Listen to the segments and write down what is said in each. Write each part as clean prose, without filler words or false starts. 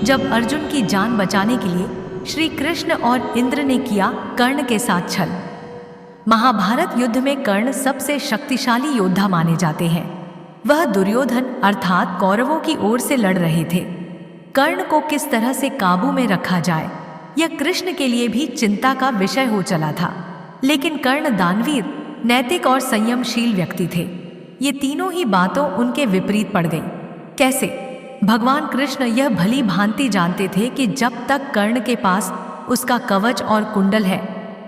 जब अर्जुन की जान बचाने के लिए श्री कृष्ण और इंद्र ने किया कर्ण के साथ छल। महाभारत युद्ध में कर्ण सबसे शक्तिशाली योद्धा माने जाते हैं। वह दुर्योधन अर्थात कौरवों की ओर से लड़ रहे थे। कर्ण को किस तरह से काबू में रखा जाए, यह कृष्ण के लिए भी चिंता का विषय हो चला था। लेकिन कर्ण दानवीर, नैतिक और संयमशील व्यक्ति थे। ये तीनों ही बातों उनके विपरीत पड़ गई। कैसे? भगवान कृष्ण यह भली भांति जानते थे कि जब तक कर्ण के पास उसका कवच और कुंडल है,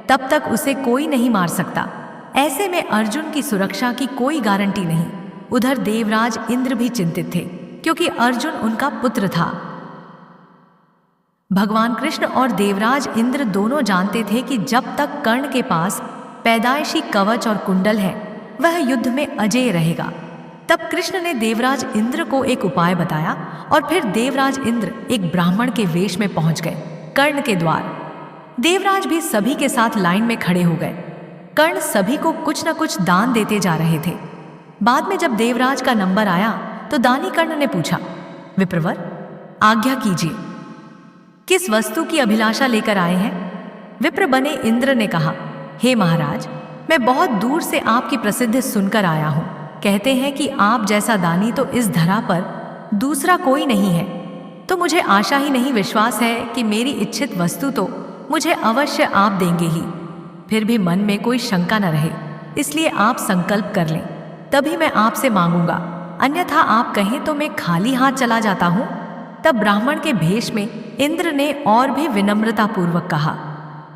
तब तक उसे कोई नहीं मार सकता। ऐसे में अर्जुन की सुरक्षा की कोई गारंटी नहीं। उधर देवराज इंद्र भी चिंतित थे, क्योंकि अर्जुन उनका पुत्र था। भगवान कृष्ण और देवराज इंद्र दोनों जानते थे कि जब तक कर्ण के पास पैदाइशी कवच और कुंडल है, वह युद्ध में अजेय रहेगा। तब कृष्ण ने देवराज इंद्र को एक उपाय बताया और फिर देवराज इंद्र एक ब्राह्मण के वेश में पहुंच गए कर्ण के द्वार। देवराज भी सभी के साथ लाइन में खड़े हो गए। कर्ण सभी को कुछ न कुछ दान देते जा रहे थे। बाद में जब देवराज का नंबर आया तो दानी कर्ण ने पूछा, विप्रवर, आज्ञा कीजिए, किस वस्तु की अभिलाषा लेकर आए हैं? विप्र बने इंद्र ने कहा, हे महाराज, मैं बहुत दूर से आपकी प्रसिद्धि सुनकर आया हूं। कहते हैं कि आप जैसा दानी तो इस धरा पर दूसरा कोई नहीं है। तो मुझे आशा ही नहीं विश्वास है कि मेरी इच्छित वस्तु तो मुझे अवश्य आप देंगे ही। फिर भी मन में कोई शंका न रहे, इसलिए आप संकल्प कर लें, तभी मैं आपसे मांगूंगा। अन्यथा आप कहें तो मैं खाली हाथ चला जाता हूं। तब ब्राह्मण के भेष में इंद्र ने और भी विनम्रतापूर्वक कहा,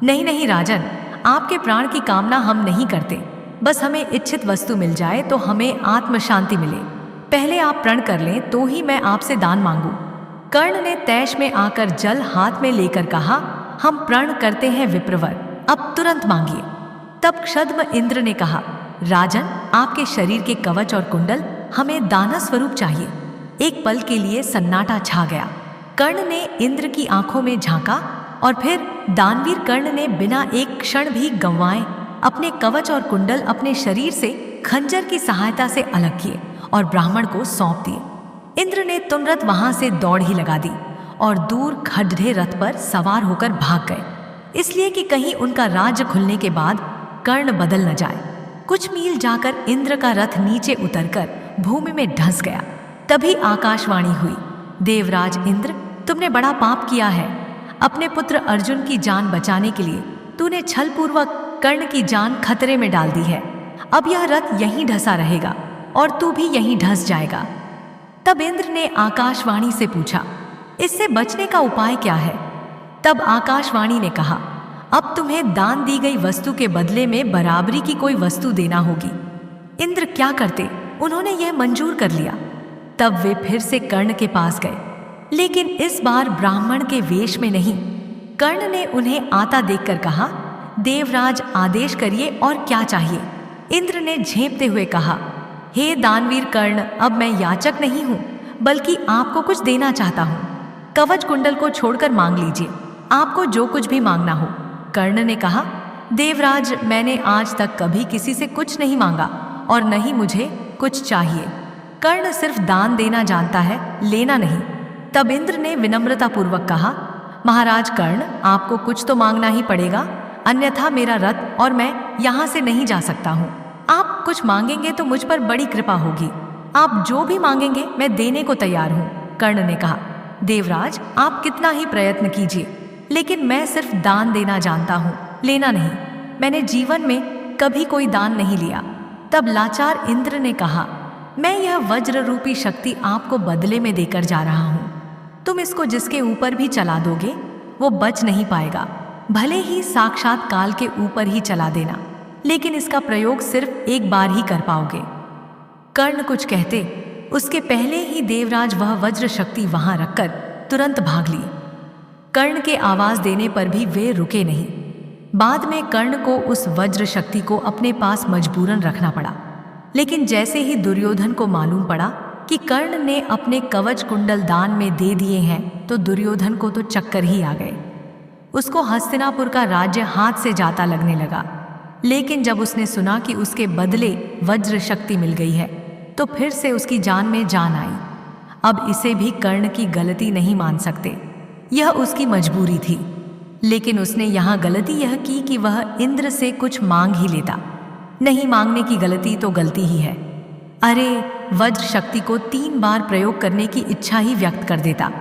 नहीं नहीं राजन, आपके प्राण की कामना हम नहीं करते। बस हमें इच्छित वस्तु मिल जाए तो हमें आत्म शांति मिले। पहले आप प्रण कर लें तो ही मैं आपसे दान मांगू। कर्ण ने तैश में आकर जल हाथ में लेकर कहा, हम प्रण करते हैं विप्रवर, अब तुरंत मांगिए। तब क्षद्म इंद्र ने कहा, राजन, आपके शरीर के कवच और कुंडल हमें दाना स्वरूप चाहिए। एक पल के लिए सन्नाटा छा गया। कर्ण ने इंद्र की आंखों में झांका और फिर दानवीर कर्ण ने बिना एक क्षण भी गंवाए अपने कवच और कुंडल अपने शरीर से खंजर की सहायता से अलग किए और ब्राह्मण को सौंप दिए। इंद्र ने तुरंत वहां से दौड़ ही लगा दी और दूर खड्ढे रथ पर सवार होकर भाग गए, इसलिए कि कहीं उनका राज्य खुलने के बाद कर्ण बदल न जाए। कुछ मील जाकर इंद्र का रथ नीचे उतरकर भूमि में धंस गया। तभी आकाशवाणी हुई, देवराज इंद्र, तुमने बड़ा पाप किया है। अपने पुत्र अर्जुन की जान बचाने के लिए तूने छलपूर्वक कर्ण की जान खतरे में डाल दी है। अब यह रथ यहीं ढसा रहेगा और तू भी यहीं ढस जाएगा। तब इंद्र ने आकाशवाणी से पूछा, इससे बचने का उपाय क्या है? तब आकाशवाणी ने कहा, अब तुम्हें दान दी गई वस्तु के बदले में बराबरी की कोई वस्तु देना होगी। इंद्र क्या करते, उन्होंने यह मंजूर कर लिया। तब वे फिर से कर्ण के पास गए, लेकिन इस बार ब्राह्मण के वेश में नहीं। कर्ण ने उन्हें आता देखकर कहा, देवराज आदेश करिए और क्या चाहिए? इंद्र ने झेंपते हुए कहा, हे दानवीर कर्ण, अब मैं याचक नहीं हूं, बल्कि आपको कुछ देना चाहता हूं। कवच कुंडल को छोड़कर मांग लीजिए, आपको जो कुछ भी मांगना हो। कर्ण ने कहा, देवराज, मैंने आज तक कभी किसी से कुछ नहीं मांगा और न ही मुझे कुछ चाहिए। कर्ण सिर्फ दान देना जानता है, लेना नहीं। तब इंद्र ने विनम्रतापूर्वक कहा, महाराज कर्ण, आपको कुछ तो मांगना ही पड़ेगा, अन्यथा मेरा रथ और मैं यहाँ से नहीं जा सकता हूँ। आप कुछ मांगेंगे तो मुझ पर बड़ी कृपा होगी। आप जो भी मांगेंगे मैं देने को तैयार हूँ। कर्ण ने कहा, देवराज, आप कितना ही प्रयत्न कीजिए, लेकिन मैं सिर्फ दान देना जानता हूँ, लेना नहीं। मैंने जीवन में कभी कोई दान नहीं लिया। तब लाचार इंद्र ने कहा, मैं यह वज्र रूपी शक्ति आपको बदले में देकर जा रहा हूँ। तुम इसको जिसके ऊपर भी चला दोगे वो बच नहीं पाएगा। भले ही साक्षात काल के ऊपर ही चला देना, लेकिन इसका प्रयोग सिर्फ एक बार ही कर पाओगे। कर्ण कुछ कहते उसके पहले ही देवराज वह वज्र शक्ति वहां रखकर तुरंत भाग लिए। कर्ण के आवाज देने पर भी वे रुके नहीं। बाद में कर्ण को उस वज्र शक्ति को अपने पास मजबूरन रखना पड़ा। लेकिन जैसे ही दुर्योधन को मालूम पड़ा कि कर्ण ने अपने कवच कुंडल दान में दे दिए हैं, तो दुर्योधन को तो चक्कर ही आ गए। उसको हस्तिनापुर का राज्य हाथ से जाता लगने लगा। लेकिन जब उसने सुना कि उसके बदले वज्र शक्ति मिल गई है, तो फिर से उसकी जान में जान आई। अब इसे भी कर्ण की गलती नहीं मान सकते। यह उसकी मजबूरी थी। लेकिन उसने यहाँ गलती यह की कि वह इंद्र से कुछ मांग ही लेता। नहीं मांगने की गलती तो गलती ही है। अरे, वज्र शक्ति को 3 बार प्रयोग करने की इच्छा ही व्यक्त कर देता।